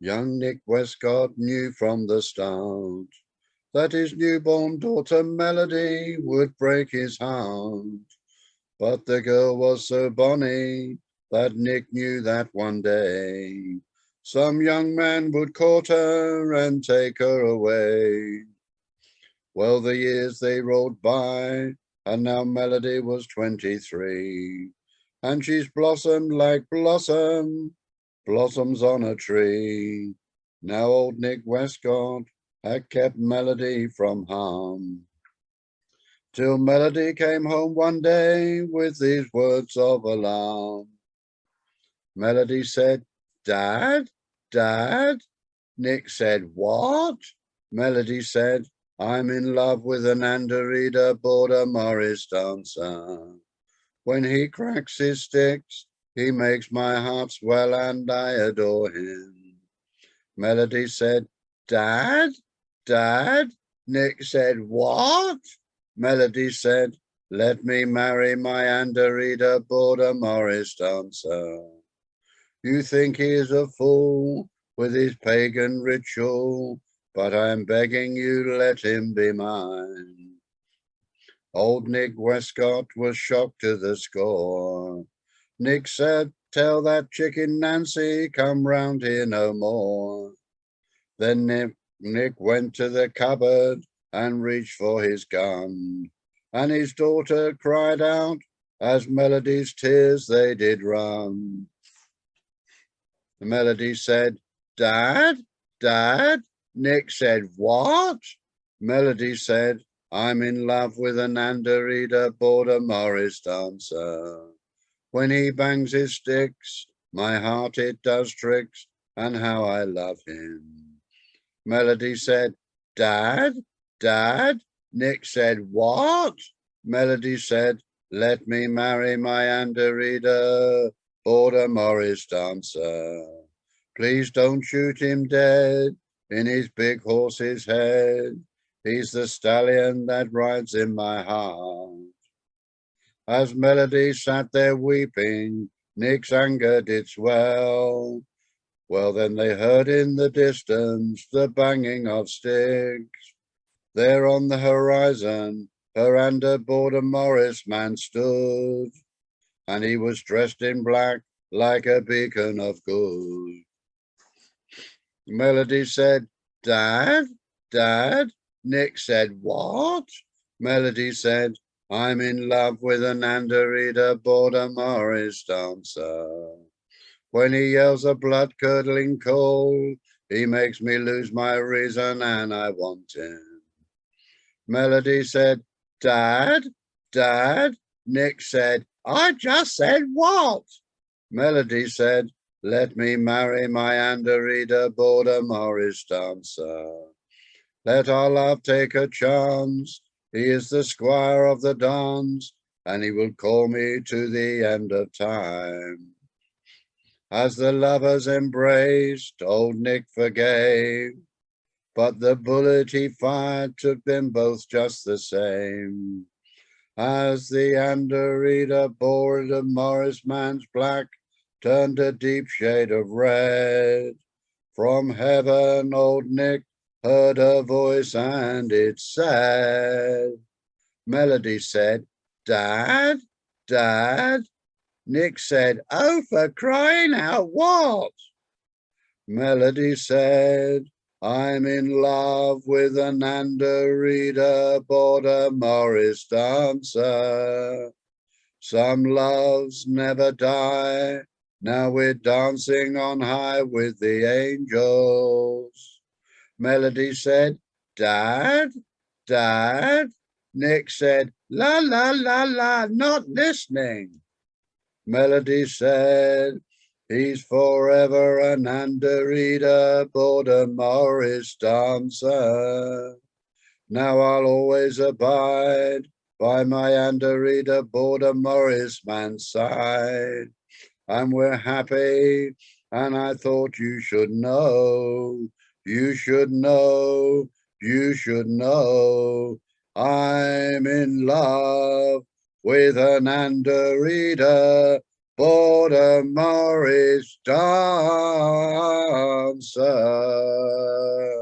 Young Nick Westcott knew from the start that his newborn daughter Melody would break his heart. But the girl was so bonny that Nick knew that one day some young man would court her and take her away. Well, the years they rolled by, and now Melody was 23, and she's blossomed like blossoms on a tree. Now old Nick Westcott had kept Melody from harm, till Melody came home one day with these words of alarm. Melody said, "Dad, Dad." Nick said, "What?" Melody said, "I'm in love with an Anderida border Morris dancer. When he cracks his sticks, he makes my heart swell and I adore him." Melody said, "Dad, Dad." Nick said, "What?" Melody said, "Let me marry my Anderida border Morris dancer. You think he is a fool with his pagan ritual, but I'm begging you, let him be mine." Old Nick Westcott was shocked to the score. Nick said, "Tell that chicken Nancy, come round here no more." Then Nick went to the cupboard and reached for his gun, and his daughter cried out as Melody's tears they did run. The Melody said, "Dad, Dad." Nick said, "What?" Melody said, "I'm in love with an Anderida border Morris dancer. When he bangs his sticks, my heart it does tricks, and how I love him." Melody said, "Dad, Dad." Nick said, "What?" Melody said, "Let me marry my Anderida border Morris dancer. Please don't shoot him dead in his big horse's head. He's the stallion that rides in my heart." As Melody sat there weeping, Nick's anger did swell. Well, then they heard in the distance the banging of sticks. There on the horizon, her Ander border Morris man stood, and he was dressed in black like a beacon of good. Melody said, "Dad, Dad." Nick said, "What?" Melody said, "I'm in love with an Anderida border Morris dancer. When he yells a blood-curdling call, he makes me lose my reason and I want him." Melody said, "Dad, Dad." Nick said, "I just said what?" Melody said, "Let me marry my Anderida border Morris dancer. Let our love take a chance. He is the squire of the dance, and he will call me to the end of time." As the lovers embraced, old Nick forgave, but the bullet he fired took them both just the same. As the Anderida border Morris man's black turned a deep shade of red, from heaven old Nick heard a voice and it said, Melody said, "Dad, Dad." Nick said, "Oh, for crying out what?" Melody said, "I'm in love with an Anderida border Morris dancer. Some loves never die. Now we're dancing on high with the angels." Melody said, "Dad, Dad." Nick said, "La, la, la, la," not listening. Melody said, "He's forever an Anderida border Morris dancer. Now I'll always abide by my Anderida border Morris man's side. And we're happy, and I thought you should know, you should know, you should know, I'm in love with an Anderida border Morris dancer." answer.